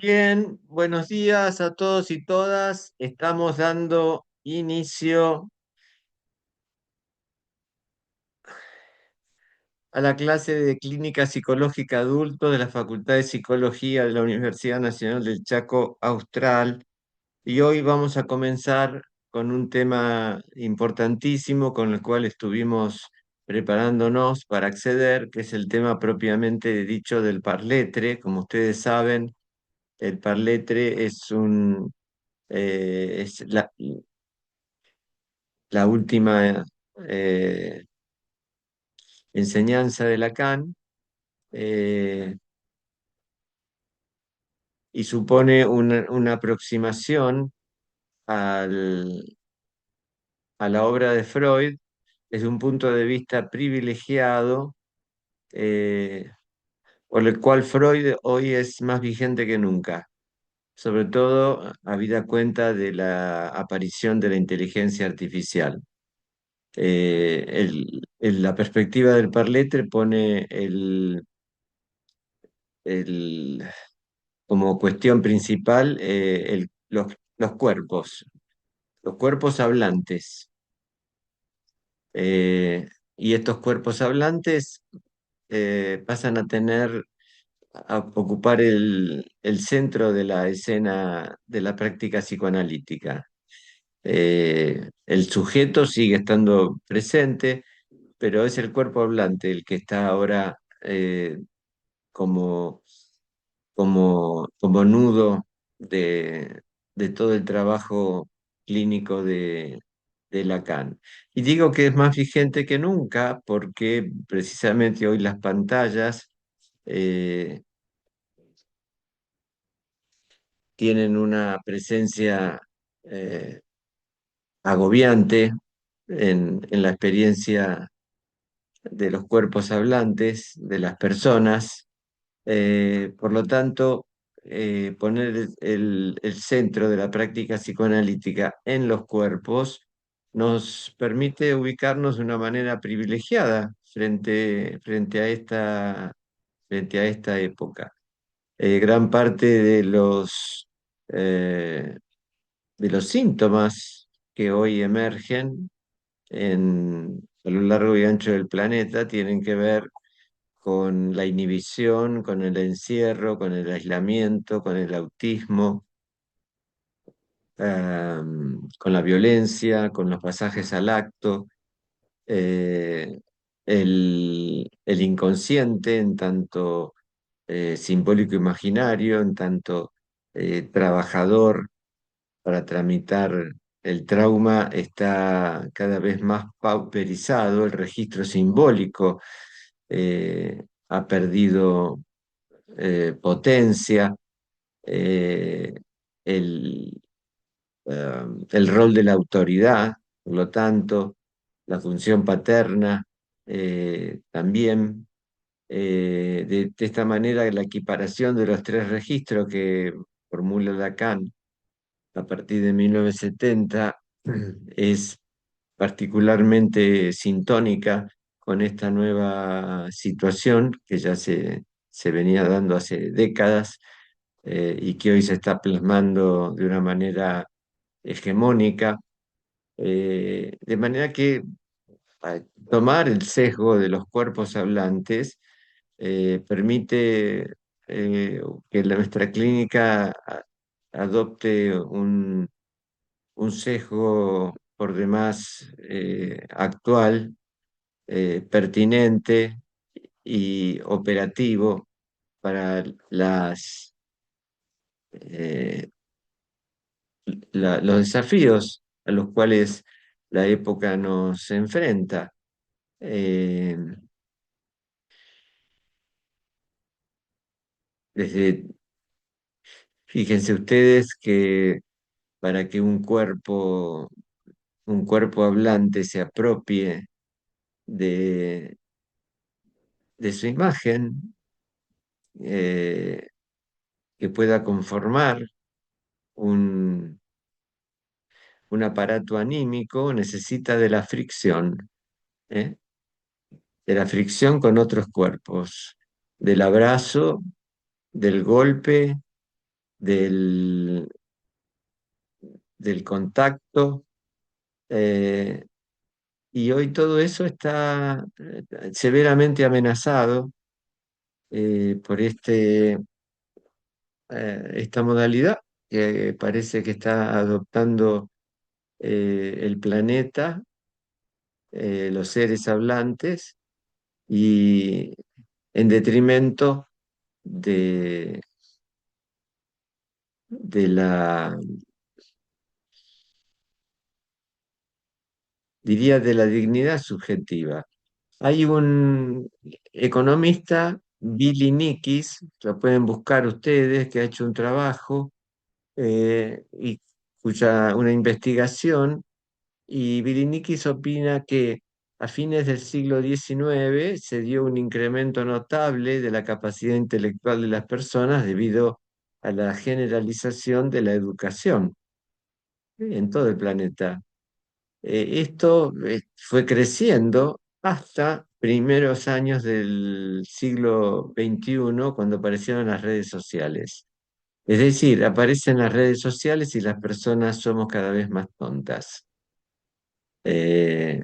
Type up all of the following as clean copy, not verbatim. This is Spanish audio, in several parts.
Bien, buenos días a todos y todas. Estamos dando inicio a la clase de Clínica Psicológica Adulto de la Facultad de Psicología de la Universidad Nacional del Chaco Austral. Y hoy vamos a comenzar con un tema importantísimo con el cual estuvimos preparándonos para acceder, que es el tema propiamente dicho del parletre. Como ustedes saben, el parletre es la última eh, enseñanza de Lacan, eh, y supone una aproximación al- a la obra de Freud desde un punto de vista privilegiado, eh, por el cual Freud hoy es más vigente que nunca, sobre todo habida cuenta de la aparición de la inteligencia artificial. La perspectiva del Parletre pone el- como cuestión principal los cuerpos hablantes. Eh, y estos cuerpos hablantes pasan a ocupar el centro de la escena de la práctica psicoanalítica. El sujeto sigue estando presente, pero es el cuerpo hablante el que está ahora como como nudo de todo el trabajo clínico de Lacan. Y digo que es más vigente que nunca porque precisamente hoy las pantallas eh, tienen una presencia eh, agobiante en la experiencia de los cuerpos hablantes, de las personas. Por lo tanto, poner el centro de la práctica psicoanalítica en los cuerpos nos permite ubicarnos de una manera privilegiada frente a esta época. Gran parte eh, de los síntomas que hoy emergen a lo largo y ancho del planeta tienen que ver con la inhibición, con el encierro, con el aislamiento, con el autismo, con la violencia, con los pasajes al acto, eh, el inconsciente en tanto simbólico imaginario, en tanto trabajador para tramitar el trauma está cada vez más pauperizado, el registro simbólico ha perdido potencia, eh, el, el rol de la autoridad, por lo tanto, la función paterna también. De esta manera, la equiparación de los tres registros que formula Lacan a partir de 1970 es particularmente sintónica con esta nueva situación que ya se venía dando hace décadas, y que hoy se está plasmando de una manera hegemónica, de manera que tomar el sesgo de los cuerpos hablantes permite que nuestra clínica adopte un sesgo por demás actual, pertinente y operativo para eh, los desafíos a los cuales la época nos enfrenta. Eh, desde, Fíjense ustedes que para que un cuerpo hablante se apropie de, de su imagen, eh, que pueda conformar un, un aparato anímico, necesita de la fricción, ¿eh? De la fricción con otros cuerpos, del abrazo, del golpe, del, del contacto, eh, y hoy todo eso está severamente amenazado por esta modalidad que parece que está adoptando el planeta, los seres hablantes, y en detrimento de, de diría, de la dignidad subjetiva. Hay un economista, Billy Nikis, lo pueden buscar ustedes, que ha hecho un trabajo y una investigación, y Billy Nikis opina que a fines del siglo XIX se dio un incremento notable de la capacidad intelectual de las personas debido a la generalización de la educación en todo el planeta. Esto fue creciendo hasta primeros años del siglo XXI, cuando aparecieron las redes sociales. Es decir, aparecen las redes sociales y las personas somos cada vez más tontas. Eh,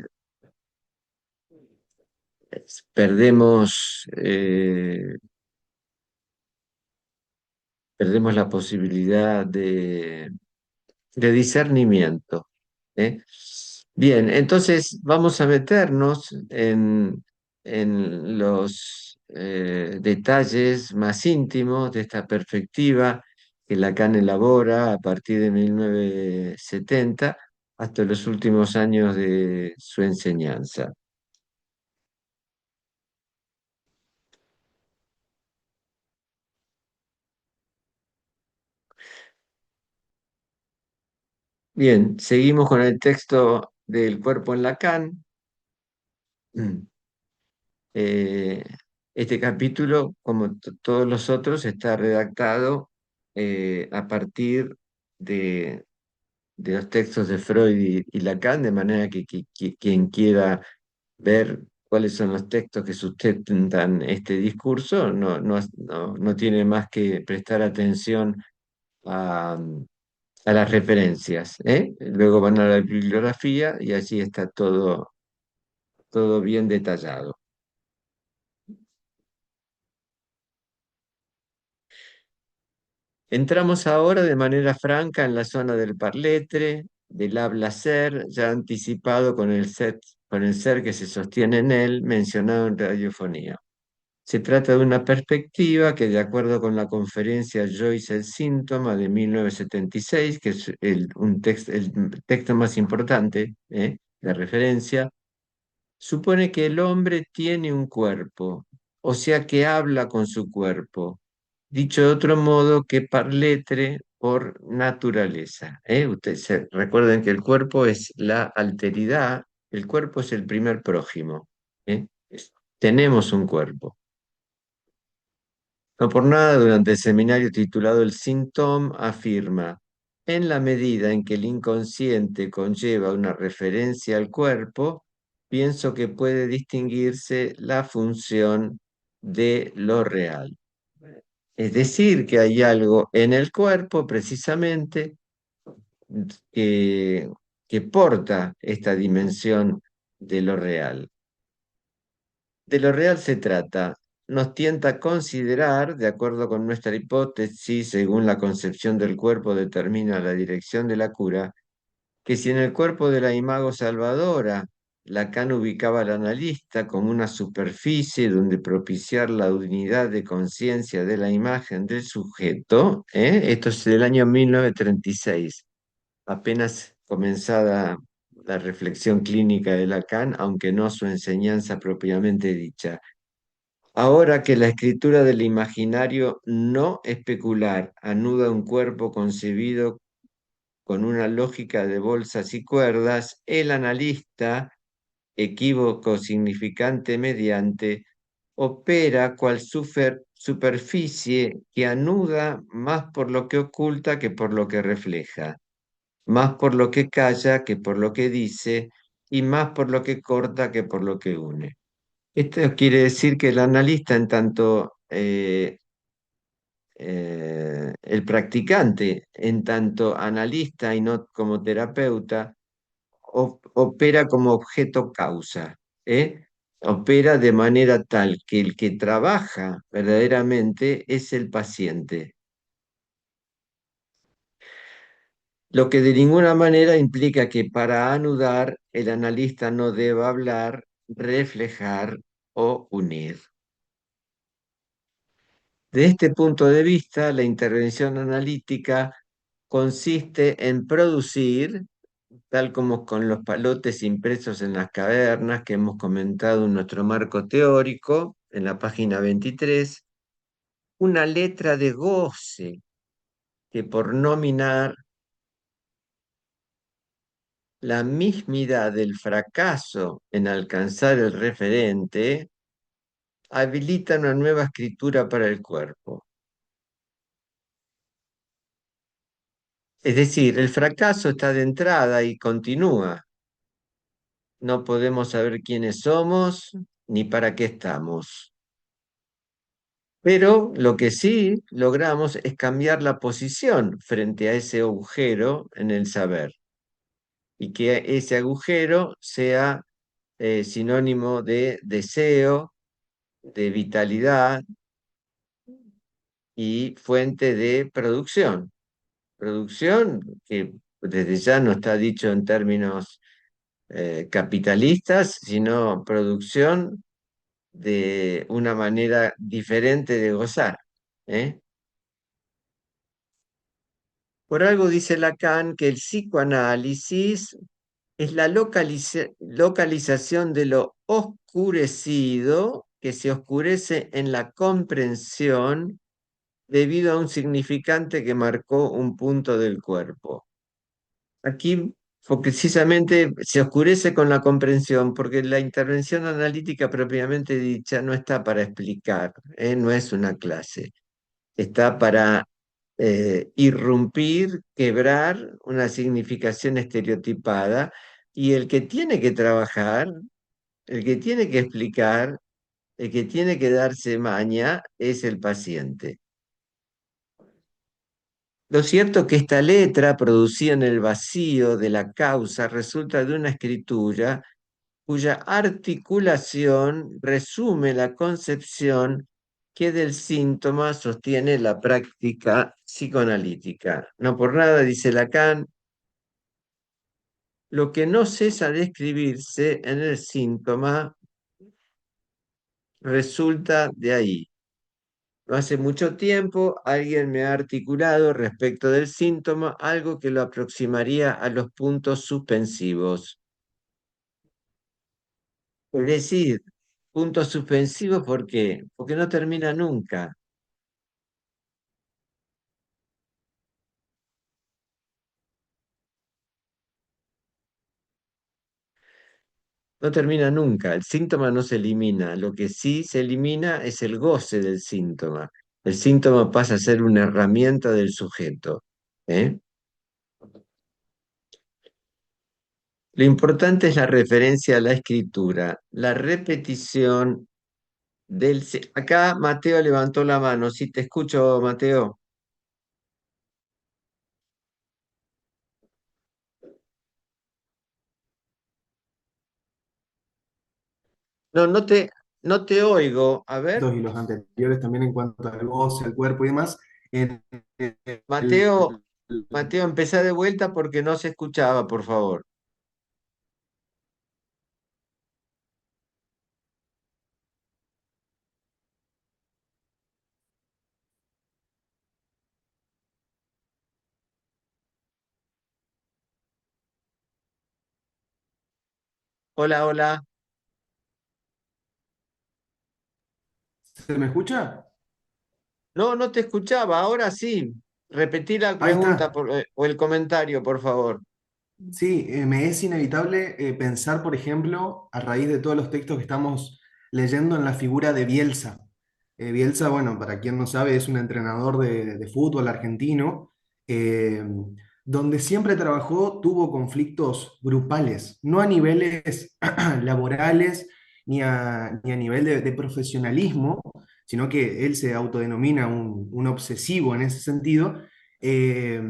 perdemos, perdemos la posibilidad de discernimiento. ¿Eh? Bien, entonces vamos a meternos en los detalles más íntimos de esta perspectiva que Lacan elabora a partir de 1970 hasta los últimos años de su enseñanza. Bien, seguimos con el texto del cuerpo en Lacan. Eh, este capítulo, como todos los otros, está redactado a partir de, de los textos de Freud y Lacan, de manera que quien quiera ver cuáles son los textos que sustentan este discurso, no tiene más que prestar atención a, a las referencias, ¿eh? Luego van a la bibliografía y allí está todo bien detallado. Entramos ahora de manera franca en la zona del parletre, del habla ser, ya anticipado con el ser que se sostiene en él, mencionado en radiofonía. Se trata de una perspectiva que, de acuerdo con la conferencia Joyce el síntoma de 1976, que es el texto más importante de referencia, supone que el hombre tiene un cuerpo, o sea que habla con su cuerpo. Dicho de otro modo, que parletre por naturaleza. Ustedes recuerden que el cuerpo es la alteridad, el cuerpo es el primer prójimo. ¿eh? Tenemos un cuerpo. No por nada, durante el seminario titulado El Symptom, afirma: en la medida en que el inconsciente conlleva una referencia al cuerpo, pienso que puede distinguirse la función de lo real. Es decir, que hay algo en el cuerpo precisamente que, que porta esta dimensión de lo real. De lo real se trata. Nos tienta a considerar, de acuerdo con nuestra hipótesis, según la concepción del cuerpo determina la dirección de la cura, que si en el cuerpo de la imago salvadora Lacan ubicaba al analista como una superficie donde propiciar la unidad de conciencia de la imagen del sujeto, esto es del año 1936, apenas comenzada la reflexión clínica de Lacan, aunque no su enseñanza propiamente dicha. Ahora que la escritura del imaginario no especular anuda un cuerpo concebido con una lógica de bolsas y cuerdas, el analista, equívoco significante mediante, opera cual superficie que anuda más por lo que oculta que por lo que refleja, más por lo que calla que por lo que dice, y más por lo que corta que por lo que une. Esto quiere decir que el analista, en tanto el practicante, en tanto analista y no como terapeuta, opera como objeto causa, ¿eh? Opera de manera tal que el que trabaja verdaderamente es el paciente, lo que de ninguna manera implica que para anudar el analista no deba hablar, reflejar o unir. De este punto de vista, la intervención analítica consiste en producir, tal como con los palotes impresos en las cavernas que hemos comentado en nuestro marco teórico, en la página 23, una letra de goce que por nominar la mismidad del fracaso en alcanzar el referente, habilita una nueva escritura para el cuerpo. Es decir, el fracaso está de entrada y continúa. No podemos saber quiénes somos ni para qué estamos. Pero lo que sí logramos es cambiar la posición frente a ese agujero en el saber y que ese agujero sea sinónimo de deseo, de vitalidad y fuente de producción. Producción que desde ya no está dicho en términos capitalistas, sino producción de una manera diferente de gozar. ¿Eh? Por algo dice Lacan que el psicoanálisis es la localización de lo oscurecido que se oscurece en la comprensión debido a un significante que marcó un punto del cuerpo. Aquí precisamente se oscurece con la comprensión porque la intervención analítica propiamente dicha no está para explicar, no es una clase, está para irrumpir, quebrar una significación estereotipada y el que tiene que trabajar, el que tiene que explicar, el que tiene que darse maña es el paciente. Lo cierto es que esta letra, producida en el vacío de la causa, resulta de una escritura cuya articulación resume la concepción que del síntoma sostiene la práctica psicoanalítica. No por nada, dice Lacan, lo que no cesa de escribirse en el síntoma resulta de ahí. No hace mucho tiempo alguien me ha articulado respecto del síntoma algo que lo aproximaría a los puntos suspensivos. Es decir, puntos suspensivos, ¿por qué? Porque no termina nunca. No termina nunca. El síntoma no se elimina. Lo que sí se elimina es el goce del síntoma. El síntoma pasa a ser una herramienta del sujeto. ¿Eh? Lo importante es la referencia a la escritura, la repetición Acá Mateo levantó la mano. Sí, te escucho, Mateo. No, no te oigo. A ver, Y los anteriores también en cuanto al goce, al cuerpo y demás, en el, Mateo, Mateo, empezá de vuelta porque no se escuchaba, por favor. Hola, hola. ¿se me escucha? No, no te escuchaba. Ahora sí. Repetí la Ahí pregunta está. o el comentario, por favor. Sí, me es inevitable pensar, por ejemplo, a raíz de todos los textos que estamos leyendo en la figura de Bielsa. Bielsa, bueno, para quien no sabe, es un entrenador de fútbol argentino, eh, donde siempre trabajó, tuvo conflictos grupales, no a niveles laborales ni a nivel de profesionalismo, sino que él se autodenomina un obsesivo en ese sentido. Eh,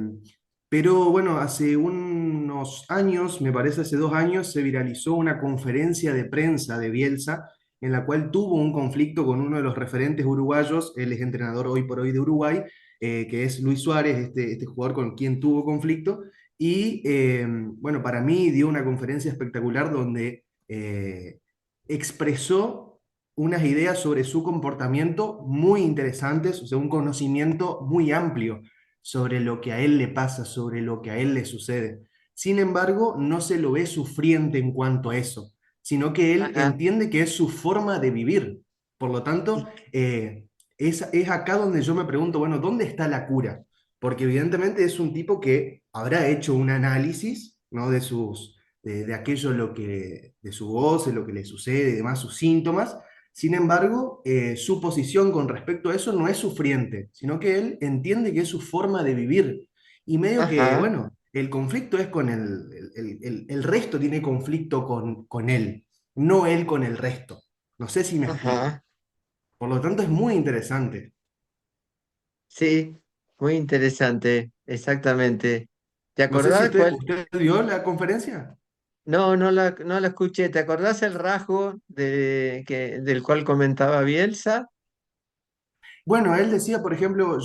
pero bueno, hace unos años, me parece hace 2 años, se viralizó una conferencia de prensa de Bielsa en la cual tuvo un conflicto con uno de los referentes uruguayos, él es entrenador hoy por hoy de Uruguay, que es Luis Suárez, este jugador con quien tuvo conflicto, y bueno, para mí dio una conferencia espectacular donde expresó unas ideas sobre su comportamiento muy interesantes, o sea, un conocimiento muy amplio sobre lo que a él le pasa, sobre lo que a él le sucede. Sin embargo, no se lo ve sufriente en cuanto a eso, sino que él Ajá, entiende que es su forma de vivir. Por lo tanto, y- es acá donde yo me pregunto, bueno, ¿dónde está la cura? Porque evidentemente es un tipo que habrá hecho un análisis, ¿no? De aquello de su voz, de lo que le sucede y demás, sus síntomas. Sin embargo, su posición con respecto a eso no es sufriente, sino que él entiende que es su forma de vivir. Y medio que, ajá, bueno, el conflicto es con el resto tiene conflicto con él, no él con el resto. No sé si me explico. ajá. Por lo tanto, es muy interesante. Sí, muy interesante, exactamente. ¿Te No sé si acordás usted, cuál? usted vio la conferencia. No, no la escuché. ¿Te acordás el rasgo del cual comentaba Bielsa? Bueno, él decía, por ejemplo,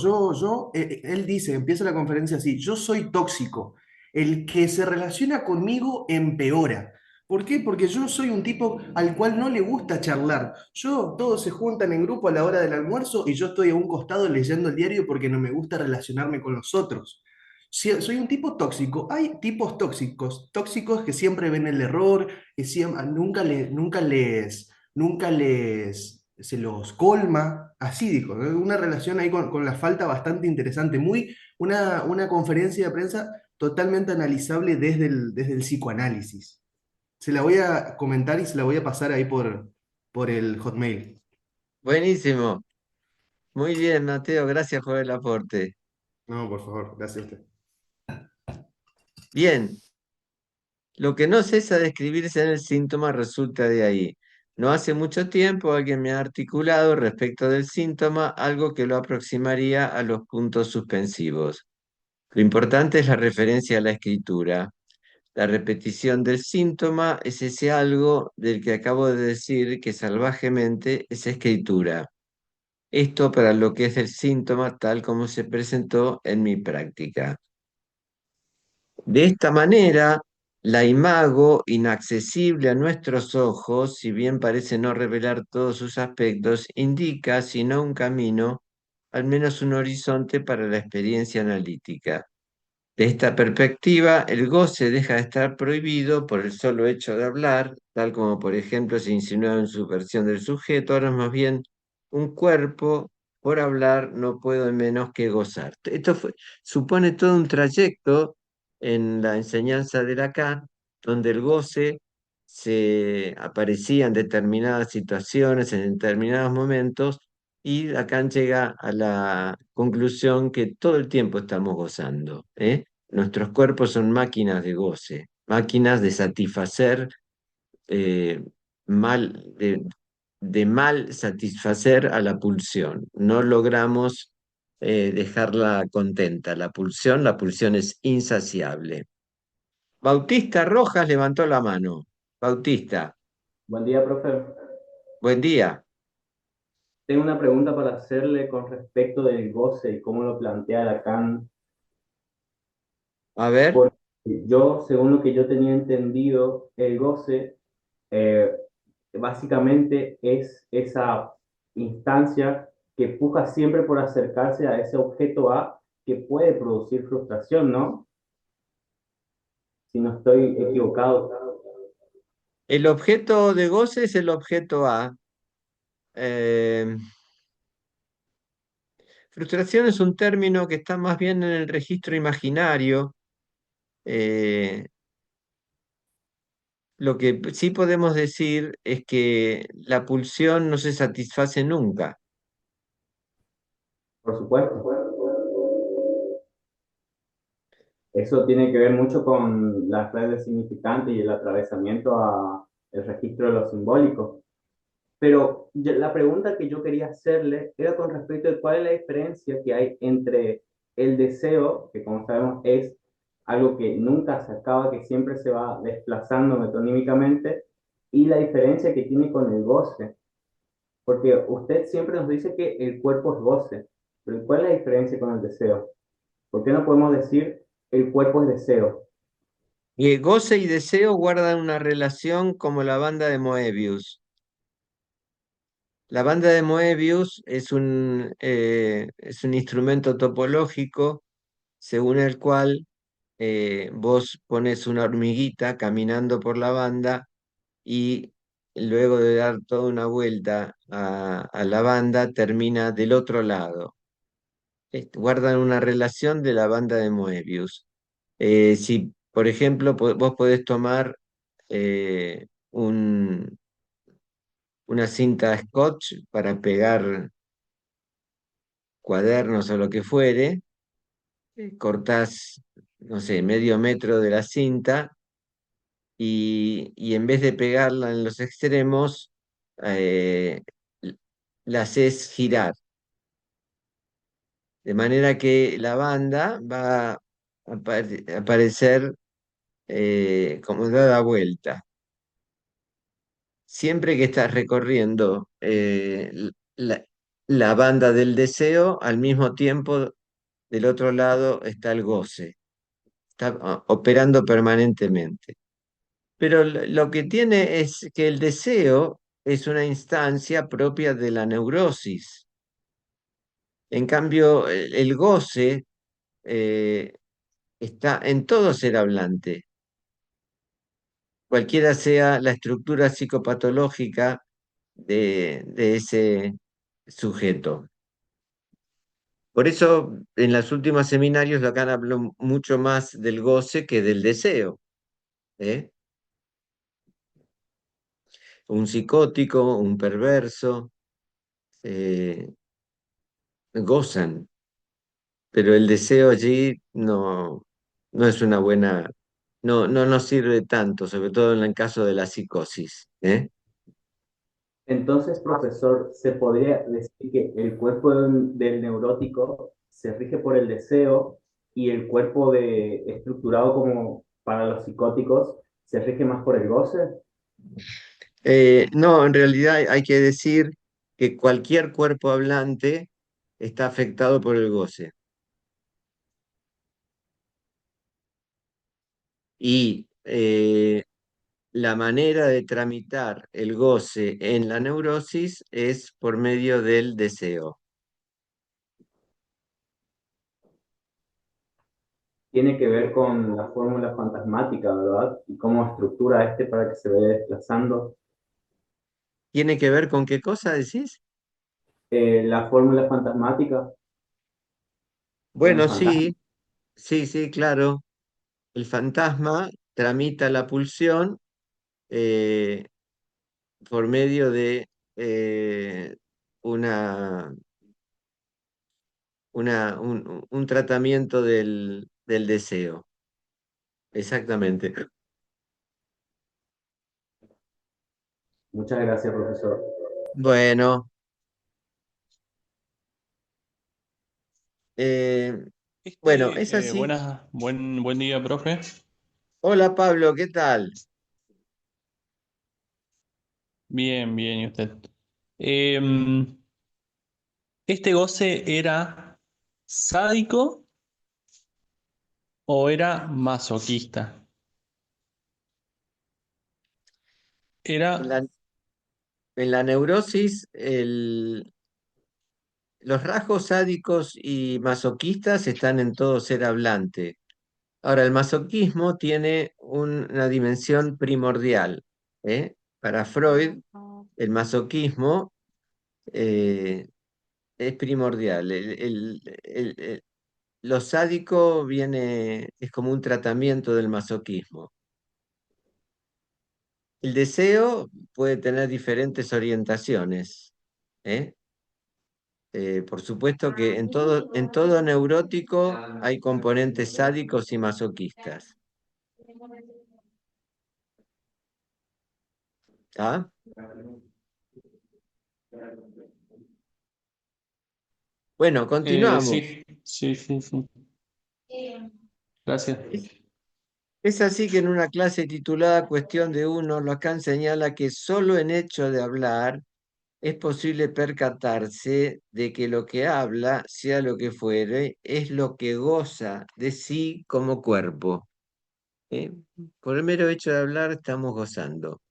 él dice, empieza la conferencia así, yo soy tóxico, el que se relaciona conmigo empeora. ¿Por qué? Porque yo soy un tipo al cual no le gusta charlar. Todos se juntan en grupo a la hora del almuerzo y yo estoy a un costado leyendo el diario porque no me gusta relacionarme con los otros. Soy un tipo tóxico. Hay tipos tóxicos, tóxicos que siempre ven el error, que nunca les se los colma, así dijo, ¿no? Una relación ahí con la falta bastante interesante, una conferencia de prensa totalmente analizable desde el psicoanálisis. Se la voy a comentar y se la voy a pasar ahí por el Hotmail. Buenísimo. Muy bien, Mateo, gracias por el aporte. No, por favor, gracias a usted. Bien, lo que no cesa de escribirse en el síntoma resulta de ahí. No hace mucho tiempo alguien me ha articulado respecto del síntoma algo que lo aproximaría a los puntos suspensivos. Lo importante es la referencia a la escritura. La repetición del síntoma es ese algo del que acabo de decir que salvajemente es escritura. Esto para lo que es el síntoma tal como se presentó en mi práctica. De esta manera, la imago, inaccesible a nuestros ojos, si bien parece no revelar todos sus aspectos, indica, si no un camino, al menos un horizonte para la experiencia analítica. De esta perspectiva, el goce deja de estar prohibido por el solo hecho de hablar, tal como por ejemplo se insinúa en su versión del sujeto, ahora es más bien un cuerpo, por hablar no puedo menos que gozar. Supone todo un trayecto en la enseñanza de Lacan, donde el goce se aparecía en determinadas situaciones, en determinados momentos, y Lacan llega a la conclusión que todo el tiempo estamos gozando, ¿eh? Nuestros cuerpos son máquinas de goce, máquinas de satisfacer eh, mal, de mal satisfacer a la pulsión. No logramos dejarla contenta. La pulsión es insaciable. Bautista Rojas levantó la mano. Bautista, Buen día, profe. buen día. Tengo una pregunta para hacerle con respecto del goce y cómo lo plantea Lacan. A ver, Porque yo, según lo que yo tenía entendido, el goce eh, básicamente es esa instancia que puja siempre por acercarse a ese objeto A que puede producir frustración, ¿no? Si no estoy equivocado. el objeto de goce es el objeto A. Eh, Frustración es un término que está más bien en el registro imaginario. Eh, lo que sí podemos decir es que la pulsión no se satisface nunca. Por supuesto. Eso tiene que ver mucho con las redes significantes y el atravesamiento a el registro de lo simbólico. Pero la pregunta que yo quería hacerle era con respecto de cuál es la diferencia que hay entre el deseo, que como sabemos es algo que nunca se acaba, que siempre se va desplazando metonímicamente, y la diferencia que tiene con el goce. Porque usted siempre nos dice que el cuerpo es goce, pero ¿cuál es la diferencia con el deseo? ¿Por qué no podemos decir el cuerpo es deseo? Y goce y deseo guardan una relación como la banda de Moebius. La banda de Moebius es un instrumento topológico según el cual vos pones una hormiguita caminando por la banda y luego de dar toda una vuelta a la banda termina del otro lado. Guardan una relación de la banda de Moebius. Si, por ejemplo, vos podés tomar una cinta Scotch para pegar cuadernos o lo que fuere, cortás, no sé, medio metro de la cinta y en vez de pegarla en los extremos, eh, la haces girar. De manera que la banda va a aparecer como dada vuelta. Siempre que estás recorriendo la, la banda del deseo, al mismo tiempo del otro lado está el goce, está operando permanentemente. Pero lo que tiene es que el deseo es una instancia propia de la neurosis. En cambio, el goce eh, está en todo ser hablante, cualquiera sea la estructura psicopatológica de ese sujeto. Por eso, en los últimos seminarios, Lacan habló mucho más del goce que del deseo. ¿Eh? Un psicótico, un perverso, eh, gozan, pero el deseo allí no es una buena, no nos sirve tanto, sobre todo en el caso de la psicosis. ¿Eh? Entonces, profesor, ¿se podría decir que el cuerpo del neurótico se rige por el deseo y el cuerpo estructurado como para los psicóticos se rige más por el goce? No, en realidad hay que decir que cualquier cuerpo hablante está afectado por el goce. Y la manera de tramitar el goce en la neurosis es por medio del deseo. Tiene que ver con la fórmula fantasmática, ¿verdad? Y cómo estructura este para que se vaya desplazando. ¿Tiene que ver con qué cosa decís? La fórmula fantasmática con el Bueno, fantasma. sí, sí, claro. El fantasma tramita la pulsión eh, por medio de eh, una, un tratamiento del deseo. Exactamente. Muchas gracias, profesor. Bueno, eh, bueno, es así. Buen día, profe. Hola Pablo, ¿qué tal? Bien, bien, ¿y usted? Em, ¿Este goce era sádico o era masoquista? En Era, la, en la neurosis, los rasgos sádicos y masoquistas están en todo ser hablante. Ahora, el masoquismo tiene una dimensión primordial. ¿Eh? Para Freud, el masoquismo eh, es primordial. Lo sádico es como un tratamiento del masoquismo. El deseo puede tener diferentes orientaciones. ¿Eh? Por supuesto que en todo neurótico hay componentes sádicos y masoquistas. ¿Ah? Bueno, continuamos. Sí, sí, sí, sí. Gracias. Es así que en una clase titulada Cuestión de uno, Lacan señala que solo en hecho de hablar es posible percatarse de que lo que habla, sea lo que fuere, es lo que goza de sí como cuerpo. ¿Eh? Por el mero hecho de hablar estamos gozando.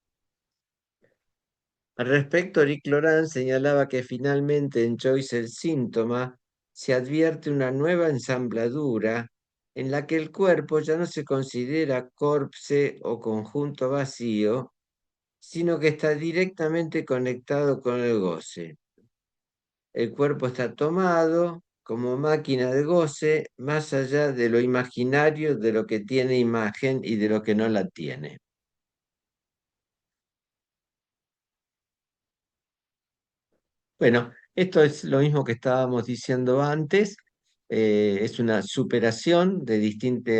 Al respecto, Eric Laurent señalaba que finalmente en Joyce el síntoma se advierte una nueva ensambladura en la que el cuerpo ya no se considera corpse o conjunto vacío, sino que está directamente conectado con el goce. El cuerpo está tomado como máquina de goce más allá de lo imaginario, de lo que tiene imagen y de lo que no la tiene. Bueno, esto es lo mismo que estábamos diciendo antes. Es una superación de distintos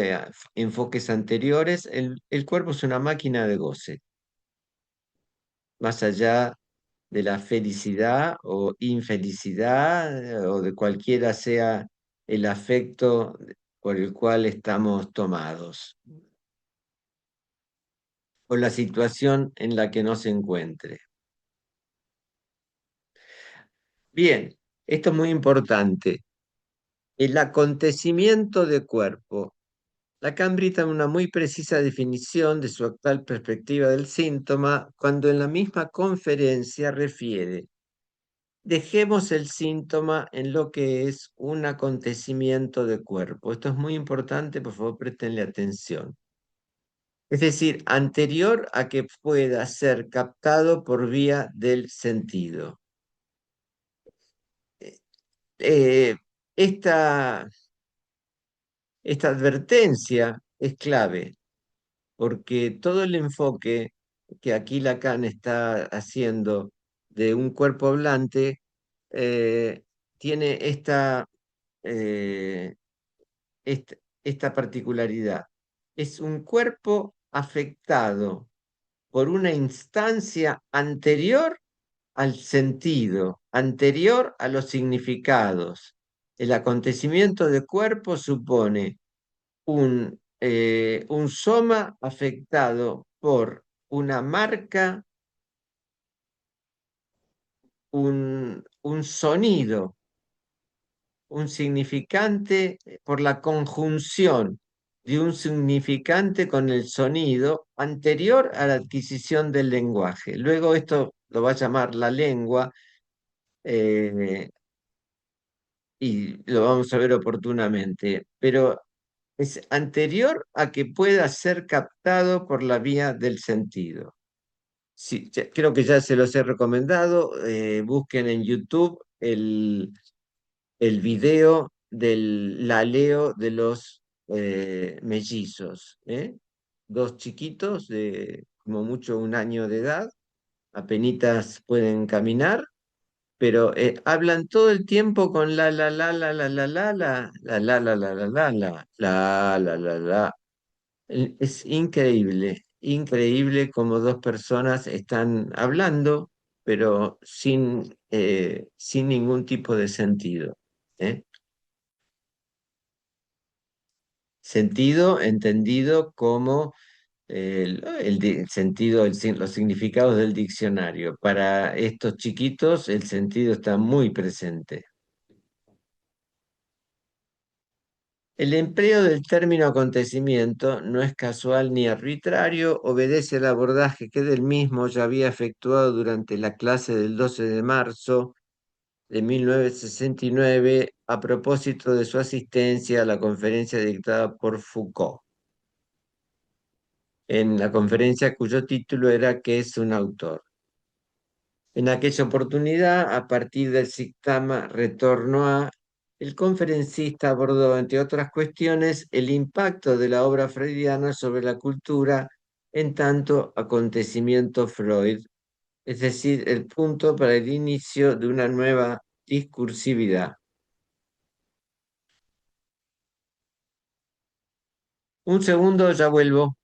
enfoques anteriores. El cuerpo es una máquina de goce, más allá de la felicidad o infelicidad o de cualquiera sea el afecto por el cual estamos tomados o la situación en la que nos encuentre. Bien, esto es muy importante. El acontecimiento de cuerpo. Lacan brinda una muy precisa definición de su actual perspectiva del síntoma cuando en la misma conferencia refiere: dejemos el síntoma en lo que es un acontecimiento de cuerpo. Esto es muy importante, por favor, préstenle atención. Es decir, anterior a que pueda ser captado por vía del sentido. Eh, esta, esta advertencia es clave porque todo el enfoque que aquí Lacan está haciendo de un cuerpo hablante eh, tiene eh, esta particularidad. Es un cuerpo afectado por una instancia anterior al sentido, anterior a los significados. El acontecimiento de cuerpo supone un soma afectado por una marca, un sonido, un significante, por la conjunción de un significante con el sonido anterior a la adquisición del lenguaje. Luego esto lo va a llamar la lengua eh, y lo vamos a ver oportunamente, pero es anterior a que pueda ser captado por la vía del sentido. Sí, creo que ya se los he recomendado. Busquen en YouTube el video del laleo de los mellizos. Dos chiquitos de como mucho 1 año de edad, apenitas pueden caminar, pero hablan todo el tiempo con la. Es increíble, increíble como dos personas están hablando, pero sin ningún tipo de sentido. ¿Eh? Sentido entendido como el sentido, los significados del diccionario. Para estos chiquitos el sentido está muy presente. El empleo del término acontecimiento no es casual ni arbitrario, obedece al abordaje que del mismo ya había efectuado durante la clase del 12 de marzo de 1969 a propósito de su asistencia a la conferencia dictada por Foucault, en la conferencia cuyo título era ¿Qué es un autor? En aquella oportunidad, a partir del sintagma retorno a, el conferencista abordó, entre otras cuestiones, el impacto de la obra freudiana sobre la cultura en tanto acontecimiento Freud, es decir, el punto para el inicio de una nueva discursividad. Un segundo, ya vuelvo.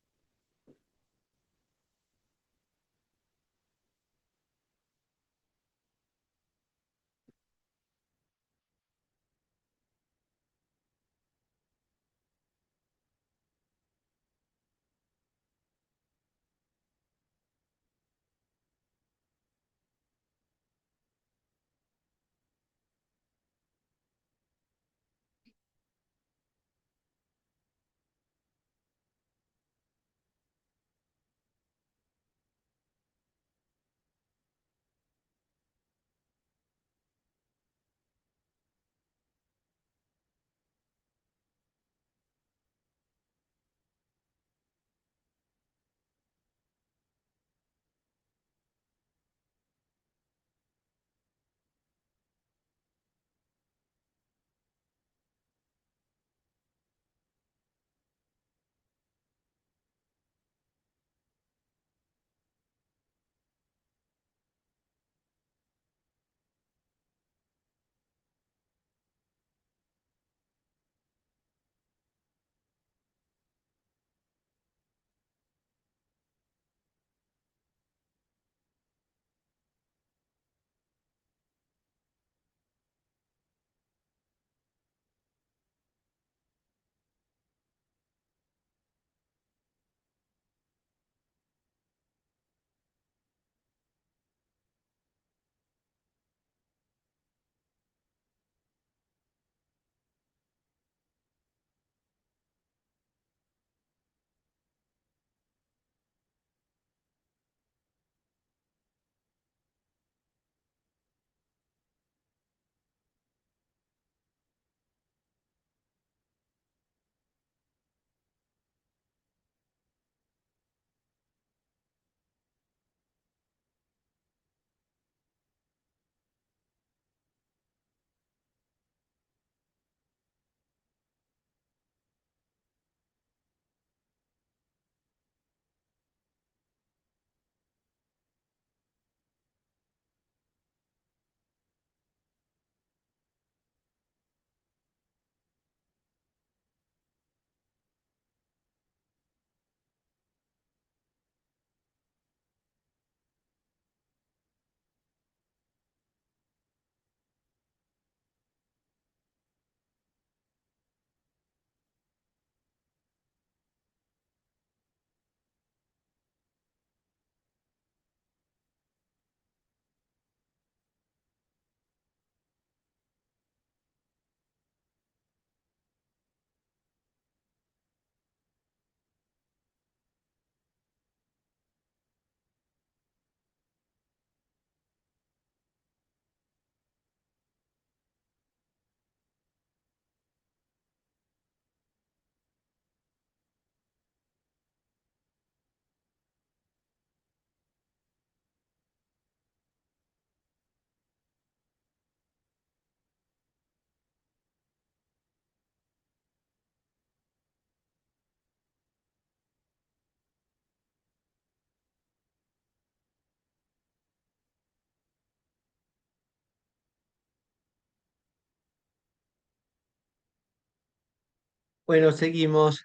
Bueno, seguimos.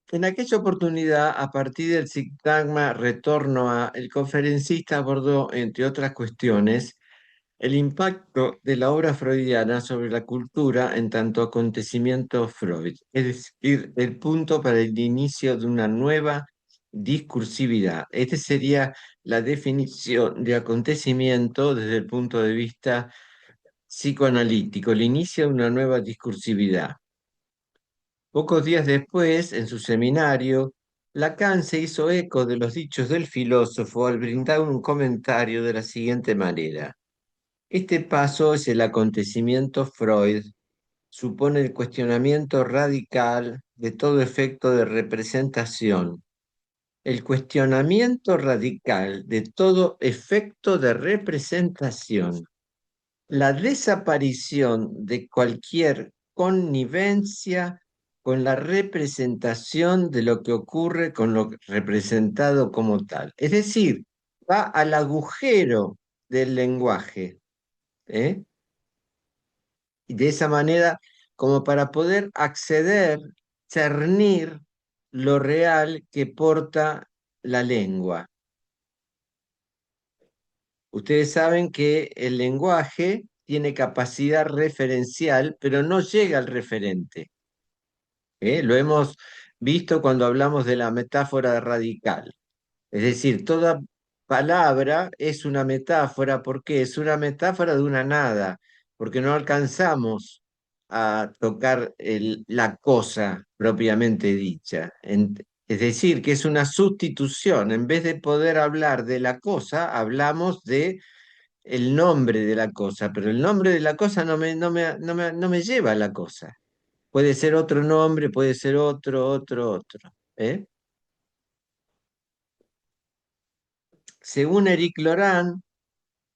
En aquella oportunidad, a partir del sintagma retorno a, el conferencista abordó, entre otras cuestiones, el impacto de la obra freudiana sobre la cultura en tanto acontecimiento Freud, es decir, el punto para el inicio de una nueva discursividad. Esta sería la definición de acontecimiento desde el punto de vista psicoanalítico, el inicio de una nueva discursividad. Pocos días después, en su seminario, Lacan se hizo eco de los dichos del filósofo al brindar un comentario de la siguiente manera. Este paso es el acontecimiento Freud, supone el cuestionamiento radical de todo efecto de representación. El cuestionamiento radical de todo efecto de representación. La desaparición de cualquier connivencia con la representación de lo que ocurre con lo representado como tal. Es decir, va al agujero del lenguaje, ¿eh? Y de esa manera, como para poder acceder, cernir lo real que porta la lengua. Ustedes saben que el lenguaje tiene capacidad referencial, pero no llega al referente. Lo hemos visto cuando hablamos de la metáfora radical. Es decir, toda palabra es una metáfora. ¿Por qué? Es una metáfora de una nada, porque no alcanzamos a tocar la cosa propiamente dicha. Es decir, que es una sustitución. En vez de poder hablar de la cosa, hablamos de el nombre de la cosa, pero el nombre de la cosa no me lleva a la cosa. Puede ser otro nombre, puede ser otro. ¿Eh? Según Eric Laurent,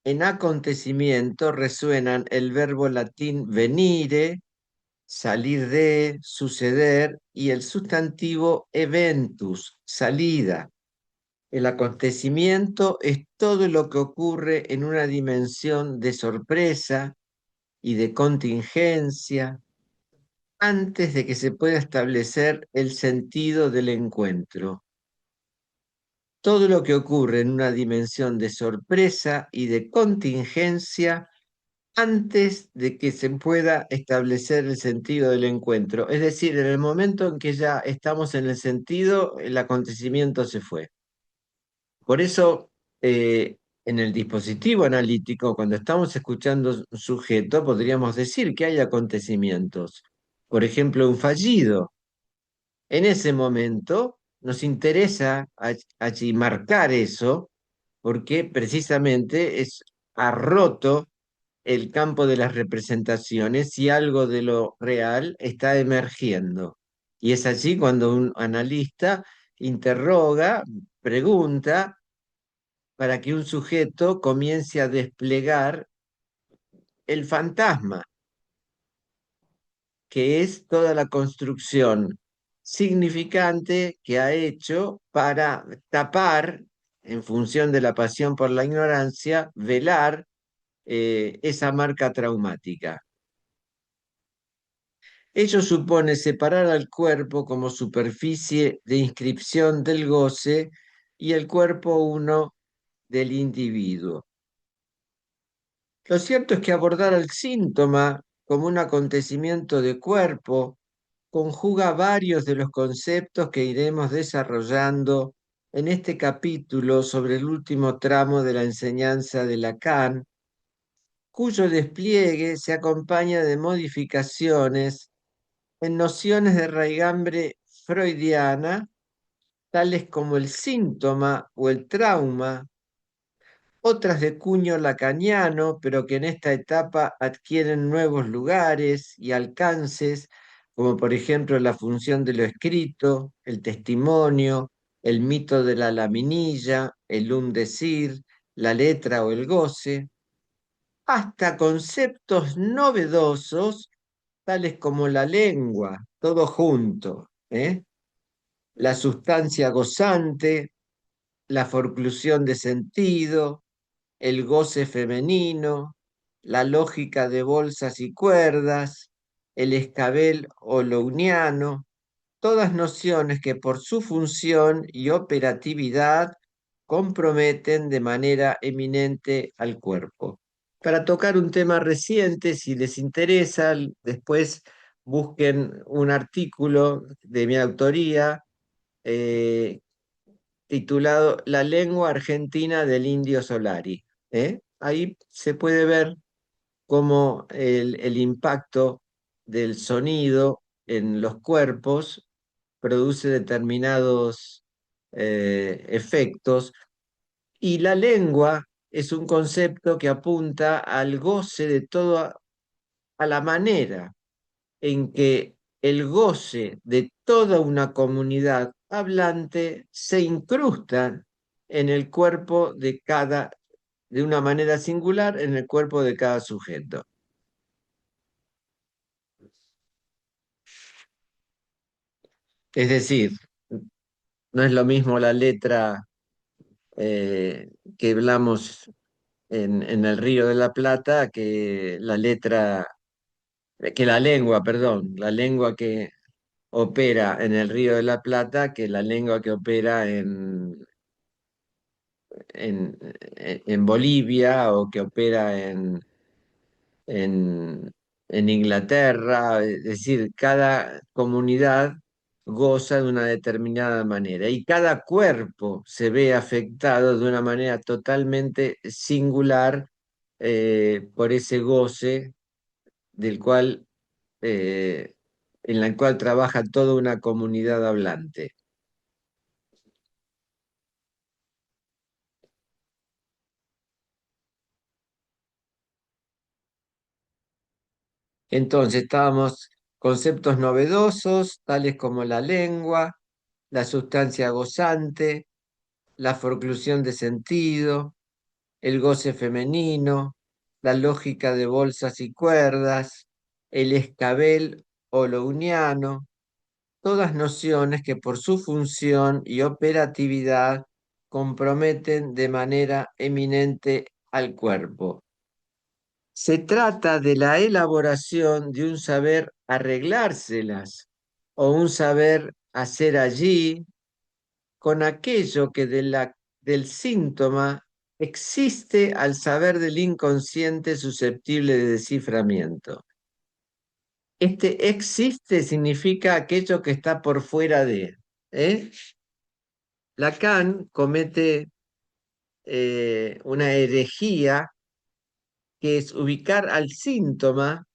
en acontecimiento resuenan el verbo latín venire, salir de, suceder, y el sustantivo eventus, salida. El acontecimiento es todo lo que ocurre en una dimensión de sorpresa y de contingencia antes de que se pueda establecer el sentido del encuentro. Todo lo que ocurre en una dimensión de sorpresa y de contingencia antes de que se pueda establecer el sentido del encuentro. Es decir, en el momento en que ya estamos en el sentido, el acontecimiento se fue. Por eso, en el dispositivo analítico, cuando estamos escuchando un sujeto, podríamos decir que hay acontecimientos. Por ejemplo, un fallido. En ese momento nos interesa allí marcar eso, porque precisamente ha roto el campo de las representaciones y algo de lo real está emergiendo. Y es allí cuando un analista interroga, pregunta, para que un sujeto comience a desplegar el fantasma, que es toda la construcción significante que ha hecho para tapar, en función de la pasión por la ignorancia, velar esa marca traumática. Ello supone separar al cuerpo como superficie de inscripción del goce y el cuerpo uno del individuo. Lo cierto es que abordar al síntoma como un acontecimiento de cuerpo conjuga varios de los conceptos que iremos desarrollando en este capítulo sobre el último tramo de la enseñanza de Lacan, cuyo despliegue se acompaña de modificaciones en nociones de raigambre freudiana, tales como el síntoma o el trauma, otras de cuño lacaniano, pero que en esta etapa adquieren nuevos lugares y alcances, como por ejemplo la función de lo escrito, el testimonio, el mito de la laminilla, el un decir, la letra o el goce, hasta conceptos novedosos, tales como la lengua, todo junto, ¿eh? La sustancia gozante, la forclusión de sentido, el goce femenino, la lógica de bolsas y cuerdas, el escabel holouniano, todas nociones que por su función y operatividad comprometen de manera eminente al cuerpo. Para tocar un tema reciente, si les interesa, después busquen un artículo de mi autoría eh, titulado La lengua argentina del Indio Solari. Ahí se puede ver cómo el impacto del sonido en los cuerpos produce determinados efectos, y la lengua es un concepto que apunta al goce de toda, a la manera en que el goce de toda una comunidad hablante se incrusta en el cuerpo de una manera singular, en el cuerpo de cada sujeto. Es decir, no es lo mismo la letra que hablamos en el Río de la Plata que la letra, que la lengua, perdón, la lengua que opera en el Río de la Plata que la lengua que opera en Bolivia o que opera en, en Inglaterra. Es decir, cada comunidad goza de una determinada manera y cada cuerpo se ve afectado de una manera totalmente singular por ese goce del cual, eh, en la cual trabaja toda una comunidad hablante. Entonces estábamos conceptos novedosos, tales como la lengua, la sustancia gozante, la forclusión de sentido, el goce femenino, la lógica de bolsas y cuerdas, el escabel holouniano, todas nociones que por su función y operatividad comprometen de manera eminente al cuerpo. Se trata de la elaboración de un saber arreglárselas o un saber hacer allí con aquello que del síntoma existe al saber del inconsciente susceptible de desciframiento. Este existe significa aquello que está por fuera de. ¿eh? Lacan comete una herejía que es ubicar al síntoma,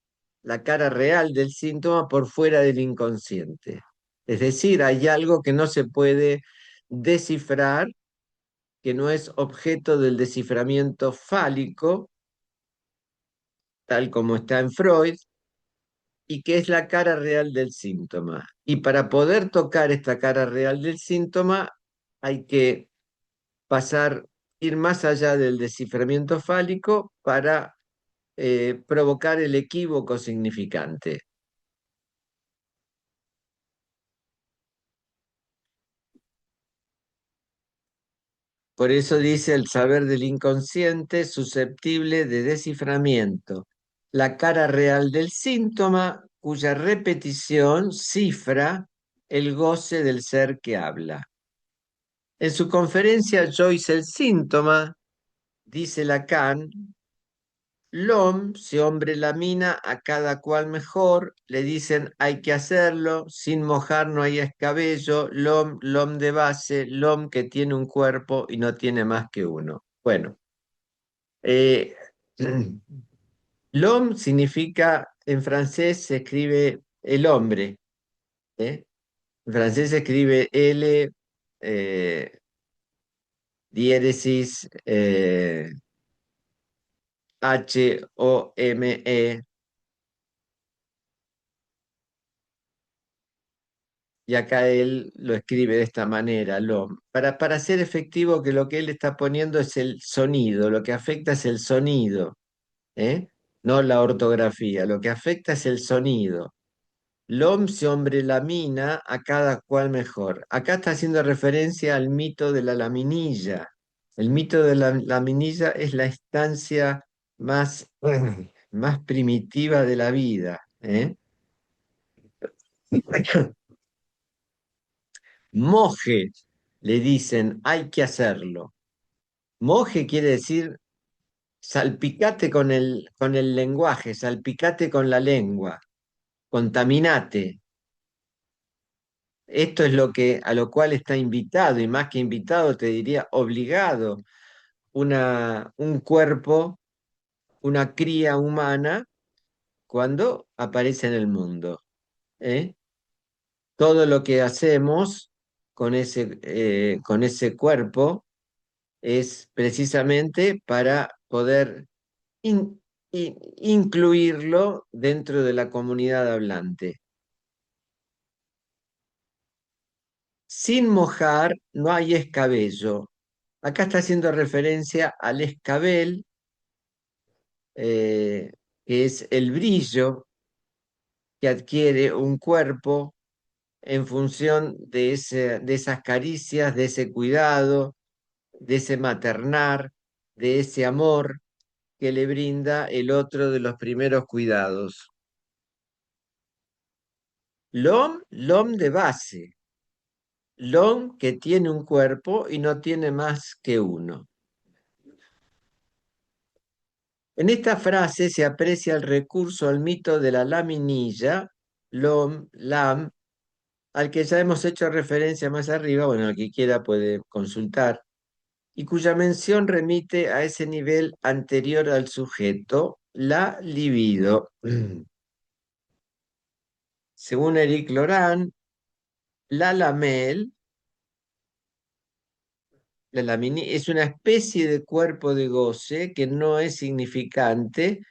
la cara real del síntoma, por fuera del inconsciente. Es decir, hay algo que no se puede descifrar, que no es objeto del desciframiento fálico, tal como está en Freud, y que es la cara real del síntoma. Y para poder tocar esta cara real del síntoma, hay que pasar, ir más allá del desciframiento fálico para provocar el equívoco significante. Por eso dice el saber del inconsciente susceptible de desciframiento, la cara real del síntoma cuya repetición cifra el goce del ser que habla. En su conferencia Joyce el síntoma, dice Lacan, Lom, si hombre la mina, a cada cual mejor, le dicen hay que hacerlo, sin mojar no hay escabello, lom de base, lom que tiene un cuerpo y no tiene más que uno. Bueno, eh, lom significa, en francés se escribe el hombre, ¿eh? En francés se escribe L, diéresis, H-O-M-E, y acá él lo escribe de esta manera, para ser efectivo que lo que él está poniendo es el sonido, lo que afecta es el sonido, ¿eh? No la ortografía, lo que afecta es el sonido. Lom se hombre lamina, a cada cual mejor. Acá está haciendo referencia al mito de la laminilla. El mito de la laminilla es la estancia más, más primitiva de la vida, ¿eh? Moje, le dicen, hay que hacerlo. Moje quiere decir salpicate con el lenguaje, salpicate con la lengua, contaminate. Esto es lo que, a lo cual está invitado, y más que invitado, te diría obligado, un cuerpo, una cría humana, cuando aparece en el mundo. ¿Eh? Todo lo que hacemos con ese cuerpo es precisamente para poder incluirlo dentro de la comunidad hablante. Sin mojar no hay escabello. Acá está haciendo referencia al escabel, eh, que es el brillo que adquiere un cuerpo en función de esas caricias, de ese cuidado, de ese maternar, de ese amor que le brinda el otro de los primeros cuidados. Lom de base, Lom que tiene un cuerpo y no tiene más que uno. En esta frase se aprecia el recurso al mito de la laminilla, Lom, Lam, al que ya hemos hecho referencia más arriba, bueno, el que quiera puede consultar, y cuya mención remite a ese nivel anterior al sujeto, la libido. Según Eric Loran, la lamel, es una especie de cuerpo de goce que no es significante,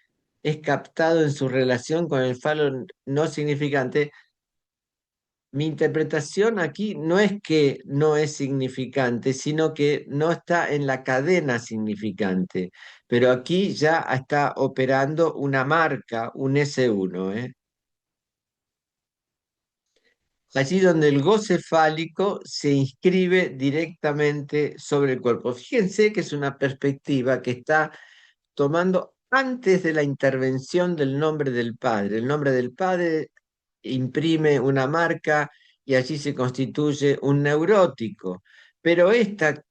es captado en su relación con el falo no significante. Mi interpretación aquí no es que no es significante, sino que no está en la cadena significante. Pero aquí ya está operando una marca, un S1, ¿eh? Allí donde el goce fálico se inscribe directamente sobre el cuerpo. Fíjense que es una perspectiva que está tomando antes de la intervención del nombre del padre. El nombre del padre imprime una marca y allí se constituye un neurótico. Pero esta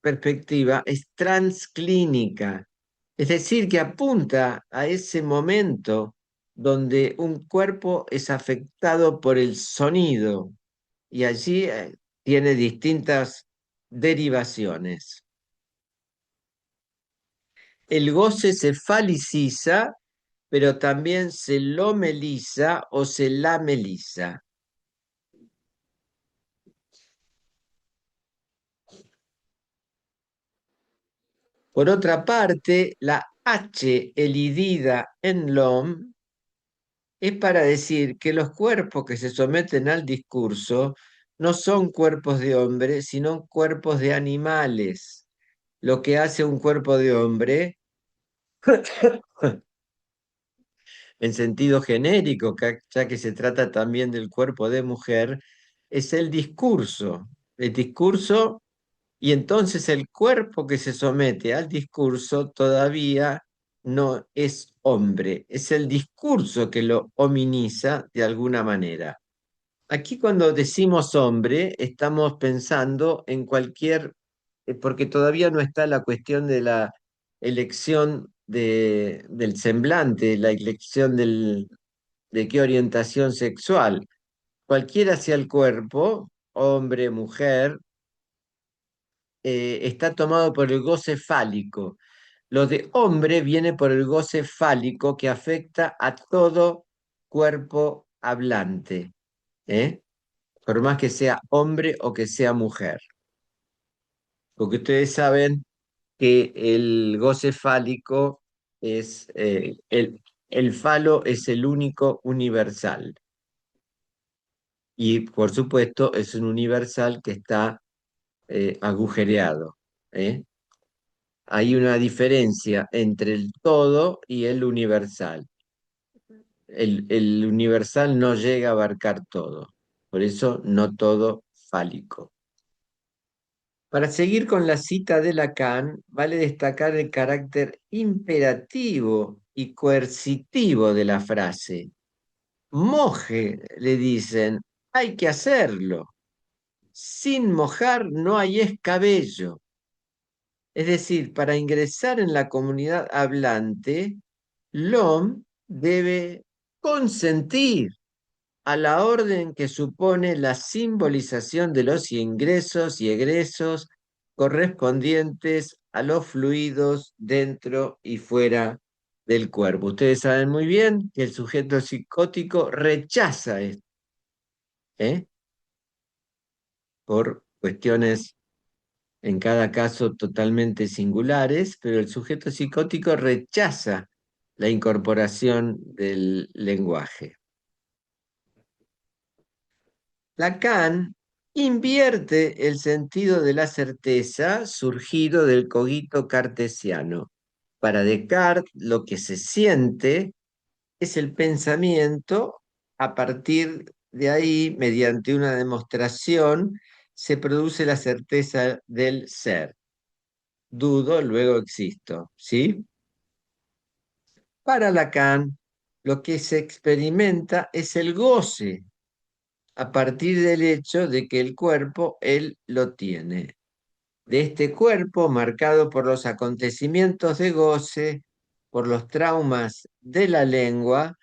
perspectiva es transclínica, es decir, que apunta a ese momento donde un cuerpo es afectado por el sonido y allí tiene distintas derivaciones. El goce se faliciza, pero también se lomeliza o se lameliza. Por otra parte, la H elidida en lom es para decir que los cuerpos que se someten al discurso no son cuerpos de hombre, sino cuerpos de animales. Lo que hace un cuerpo de hombre, en sentido genérico, ya que se trata también del cuerpo de mujer, es el discurso. El discurso, y entonces el cuerpo que se somete al discurso todavía no es hombre, es el discurso que lo hominiza de alguna manera. Aquí cuando decimos hombre, estamos pensando en cualquier, porque todavía no está la cuestión de la elección del semblante, la elección de qué orientación sexual. Cualquiera sea el cuerpo, hombre, mujer, está tomado por el goce fálico. Lo de hombre viene por el goce fálico que afecta a todo cuerpo hablante, ¿eh? Por más que sea hombre o que sea mujer. Porque ustedes saben que el goce fálico es, el falo es el único universal. Y por supuesto es un universal que está agujereado. ¿Eh? Hay una diferencia entre el todo y el universal. El universal no llega a abarcar todo. Por eso no todo fálico. Para seguir con la cita de Lacan, vale destacar el carácter imperativo y coercitivo de la frase. Moje, le dicen, hay que hacerlo. Sin mojar no hay escabello. Es decir, para ingresar en la comunidad hablante, l'homme debe consentir a la orden que supone la simbolización de los ingresos y egresos correspondientes a los fluidos dentro y fuera del cuerpo. Ustedes saben muy bien que el sujeto psicótico rechaza esto, ¿eh? Por cuestiones en cada caso totalmente singulares, pero el sujeto psicótico rechaza la incorporación del lenguaje. Lacan invierte el sentido de la certeza surgido del cogito cartesiano. Para Descartes, lo que se siente es el pensamiento. A partir de ahí, mediante una demostración, se produce la certeza del ser. Dudo, luego existo, ¿sí? Para Lacan, lo que se experimenta es el goce a partir del hecho de que el cuerpo él lo tiene. De este cuerpo, marcado por los acontecimientos de goce, por los traumas de la lengua,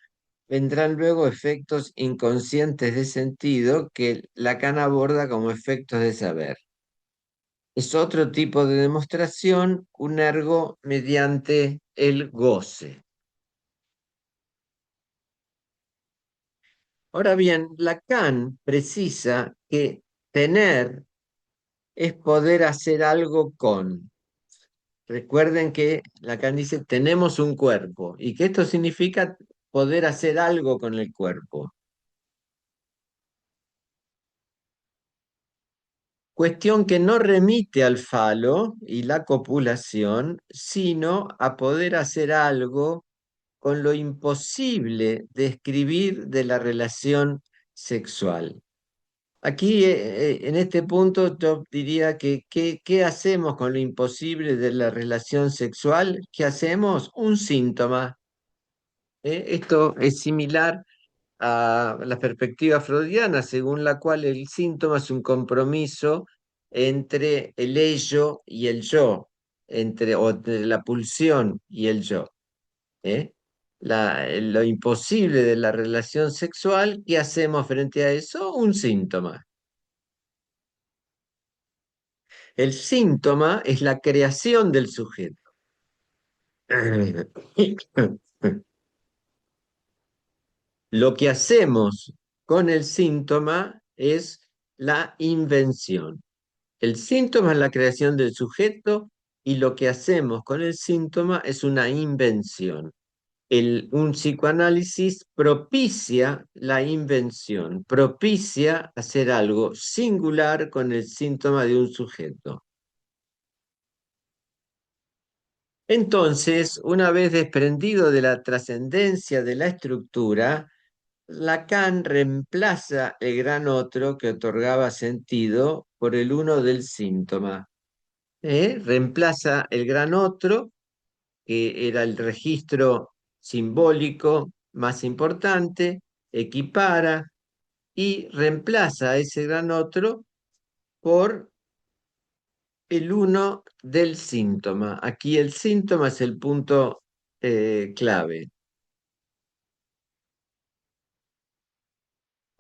vendrán luego efectos inconscientes de sentido que Lacan aborda como efectos de saber. Es otro tipo de demostración, un ergo mediante el goce. Ahora bien, Lacan precisa que tener es poder hacer algo con. Recuerden que Lacan dice, tenemos un cuerpo, y que esto significa poder hacer algo con el cuerpo. Cuestión que no remite al falo y la copulación, sino a poder hacer algo con lo imposible de escribir de la relación sexual. Aquí, en este punto, yo diría que ¿qué hacemos con lo imposible de la relación sexual? ¿Qué hacemos? Un síntoma. Esto es similar a la perspectiva freudiana, según la cual el síntoma es un compromiso entre el ello y el yo, o entre la pulsión y el yo. ¿Eh? Lo imposible de la relación sexual, ¿qué hacemos frente a eso? Un síntoma. El síntoma es la creación del sujeto. Lo que hacemos con el síntoma es la invención. El síntoma es la creación del sujeto y lo que hacemos con el síntoma es una invención. Un psicoanálisis propicia la invención, propicia hacer algo singular con el síntoma de un sujeto. Entonces, una vez desprendido de la trascendencia de la estructura, Lacan reemplaza el gran otro que otorgaba sentido por el uno del síntoma. Reemplaza el gran otro, que era el registro simbólico más importante, equipara y reemplaza a ese gran otro por el uno del síntoma. Aquí el síntoma es el punto clave.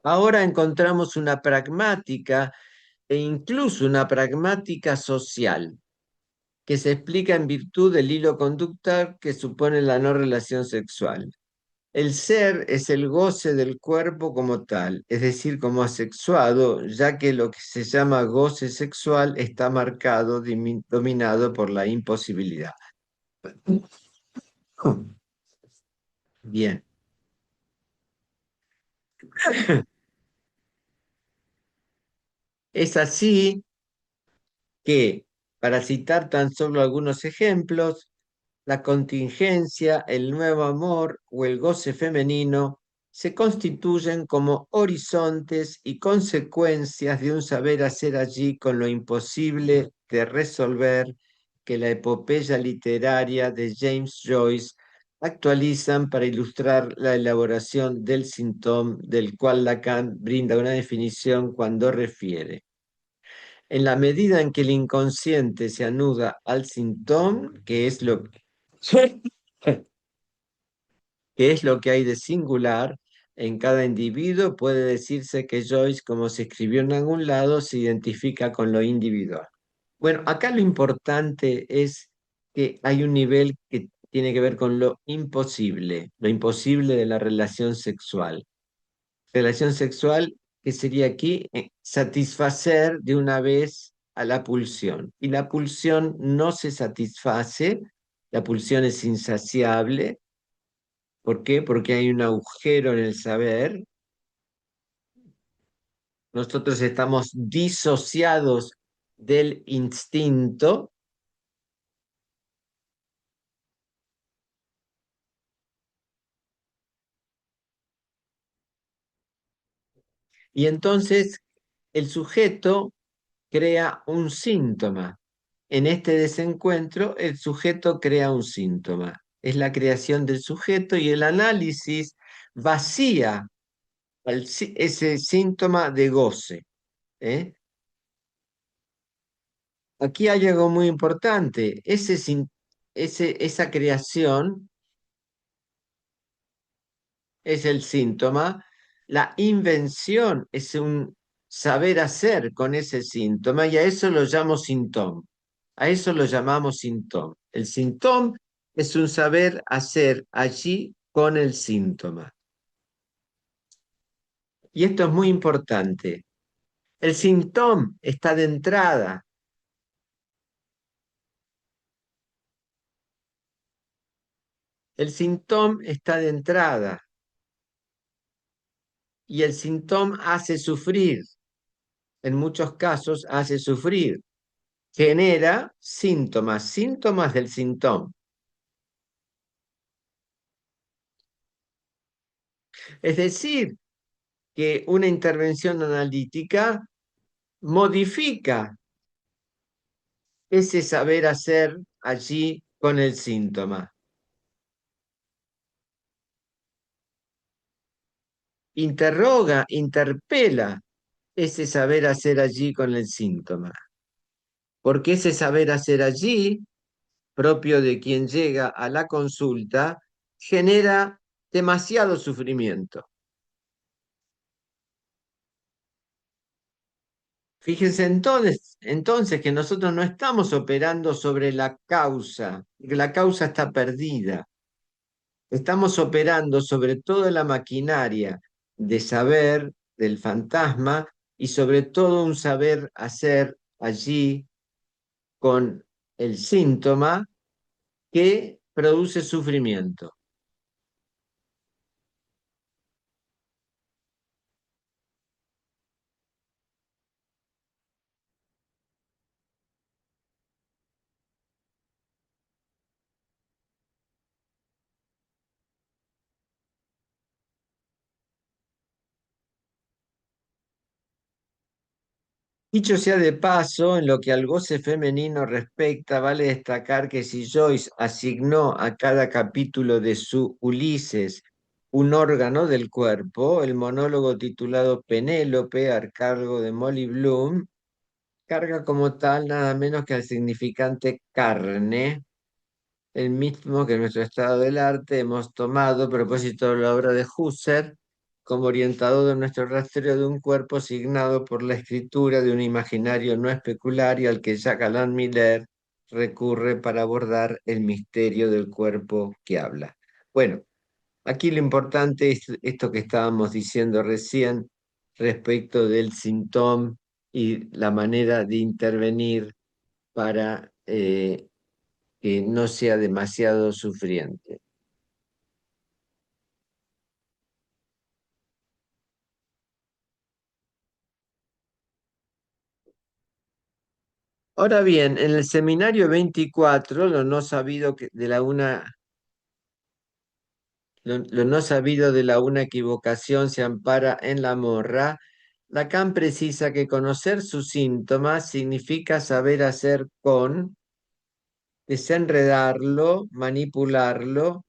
Ahora encontramos una pragmática e incluso una pragmática social que se explica en virtud del hilo conductor que supone la no relación sexual. El ser es el goce del cuerpo como tal, es decir, como asexuado, ya que lo que se llama goce sexual está marcado, dominado por la imposibilidad. Bien. Es así que, para citar tan solo algunos ejemplos, la contingencia, el nuevo amor o el goce femenino se constituyen como horizontes y consecuencias de un saber hacer allí con lo imposible permite resolver que la epopeya literaria de James Joyce actualizan para ilustrar la elaboración del síntoma, del cual Lacan brinda una definición cuando refiere. En la medida en que el inconsciente se anuda al síntoma, que es lo que hay de singular en cada individuo, puede decirse que Joyce, como se escribió en algún lado, se identifica con lo individual. Bueno, acá lo importante es que hay un nivel que tiene que ver con lo imposible de la relación sexual. Relación sexual que sería aquí satisfacer de una vez a la pulsión. Y la pulsión no se satisface, la pulsión es insaciable. ¿Por qué? Porque hay un agujero en el saber. Nosotros estamos disociados del instinto. Y entonces el sujeto crea un síntoma. En este desencuentro, el sujeto crea un síntoma. Es la creación del sujeto y el análisis vacía ese síntoma de goce. ¿Eh? Aquí hay algo muy importante. Esa creación es el síntoma. La invención es un saber hacer con ese síntoma y a eso lo llamo síntoma. A eso lo llamamos síntoma. El síntoma es un saber hacer allí con el síntoma. Y esto es muy importante. El síntoma está de entrada. El síntoma está de entrada. Y el síntoma hace sufrir. En muchos casos hace sufrir. Genera síntomas, síntomas del síntoma. Es decir, que una intervención analítica modifica ese saber hacer allí con el síntoma. Interroga, interpela ese saber hacer allí con el síntoma. Porque ese saber hacer allí, propio de quien llega a la consulta, genera demasiado sufrimiento. Fíjense entonces que nosotros no estamos operando sobre la causa, que la causa está perdida. Estamos operando sobre toda la maquinaria de saber del fantasma y sobre todo un saber hacer allí con el síntoma que produce sufrimiento. Dicho sea de paso, en lo que al goce femenino respecta, vale destacar que si Joyce asignó a cada capítulo de su Ulises un órgano del cuerpo, el monólogo titulado Penélope, a cargo de Molly Bloom, carga como tal nada menos que al significante carne, el mismo que en nuestro estado del arte hemos tomado a propósito de la obra de Husserl como orientador de nuestro rastreo de un cuerpo signado por la escritura de un imaginario no especulario al que Jacques Alain Miller recurre para abordar el misterio del cuerpo que habla. Bueno, aquí lo importante es esto que estábamos diciendo recién respecto del síntoma y la manera de intervenir para que no sea demasiado sufriente. Ahora bien, en el seminario 24, lo no sabido de la una, lo no sabido de la una equivocación se ampara en la morra. Lacan precisa que conocer sus síntomas significa saber hacer con, desenredarlo, manipularlo,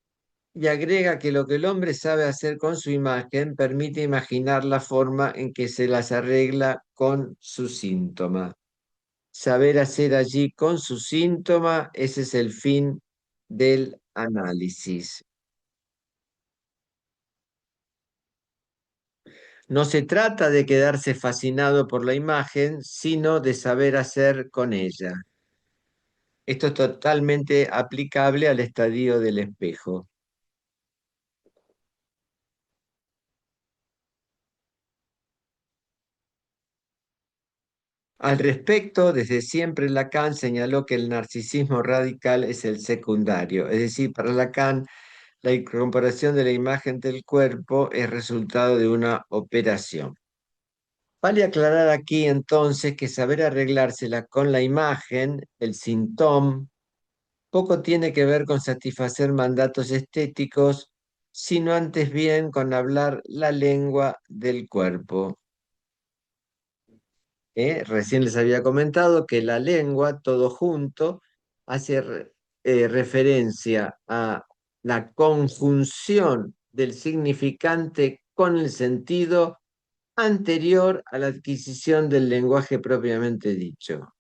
y agrega que lo que el hombre sabe hacer con su imagen permite imaginar la forma en que se las arregla con su síntoma. Saber hacer allí con su síntoma, ese es el fin del análisis. No se trata de quedarse fascinado por la imagen, sino de saber hacer con ella. Esto es totalmente aplicable al estadio del espejo. Al respecto, desde siempre Lacan señaló que el narcisismo radical es el secundario, es decir, para Lacan la incorporación de la imagen del cuerpo es resultado de una operación. Vale aclarar aquí entonces que saber arreglársela con la imagen, el síntoma, poco tiene que ver con satisfacer mandatos estéticos, sino antes bien con hablar la lengua del cuerpo. Recién les había comentado que la lengua, todo junto, hace referencia a la conjunción del significante con el sentido anterior a la adquisición del lenguaje propiamente dicho.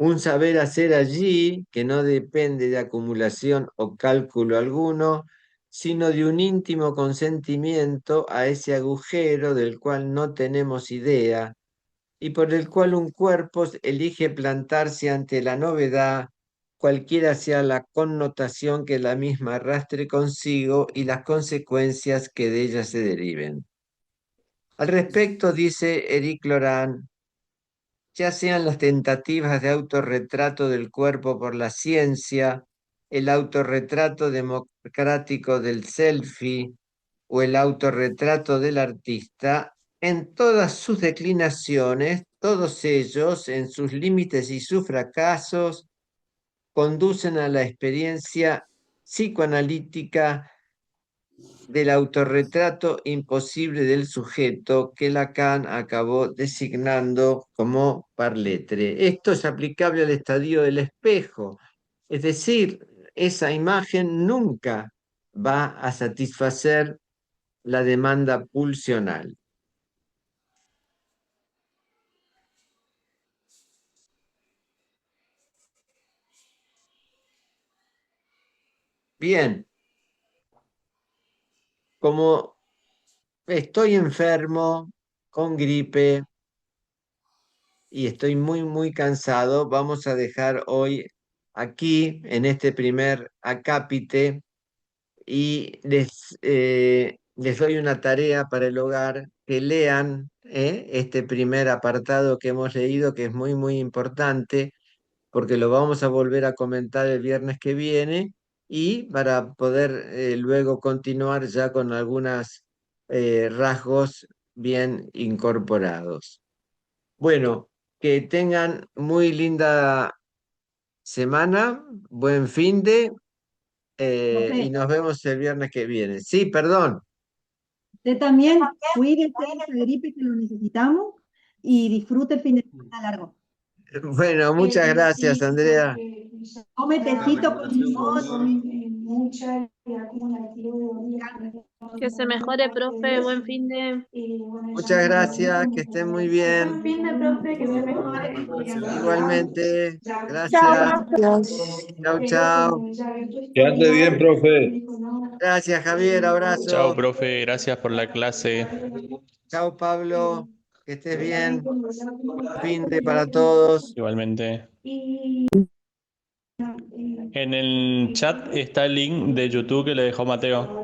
Un saber hacer allí que no depende de acumulación o cálculo alguno, sino de un íntimo consentimiento a ese agujero del cual no tenemos idea y por el cual un cuerpo elige plantarse ante la novedad, cualquiera sea la connotación que la misma arrastre consigo y las consecuencias que de ella se deriven. Al respecto, dice Eric Laurent, ya sean las tentativas de autorretrato del cuerpo por la ciencia, el autorretrato democrático del selfie o el autorretrato del artista, en todas sus declinaciones, todos ellos, en sus límites y sus fracasos, conducen a la experiencia psicoanalítica del autorretrato imposible del sujeto que Lacan acabó designando como parletre. Esto es aplicable al estadio del espejo, es decir, esa imagen nunca va a satisfacer la demanda pulsional. Bien, como estoy enfermo con gripe y estoy muy cansado, vamos a dejar hoy aquí, en este primer acápite, y les doy una tarea para el hogar, que lean este primer apartado que hemos leído, que es muy importante, porque lo vamos a volver a comentar el viernes que viene, y para poder luego continuar ya con algunos rasgos bien incorporados. Bueno, que tengan muy linda semana, buen fin de, y Profe, nos vemos el viernes que viene. Sí, perdón. usted también cuídese de esa gripe que lo necesitamos y disfrute el fin de semana largo. Bueno, muchas gracias, Andrea. Tome La tecito con recomendación limón. Que se mejore, profe. Buen fin de. Muchas gracias, que estén muy Buen bien. fin de, profe. Que se mejore. Igualmente, Chao, gracias. profe. Chau, chau. Que ande bien, profe. Gracias, Javier, Chao, abrazo. profe, gracias por la clase. Chau, Pablo, que estés bien. Fin de para todos. Igualmente. En el chat está el link de YouTube que le dejó Mateo.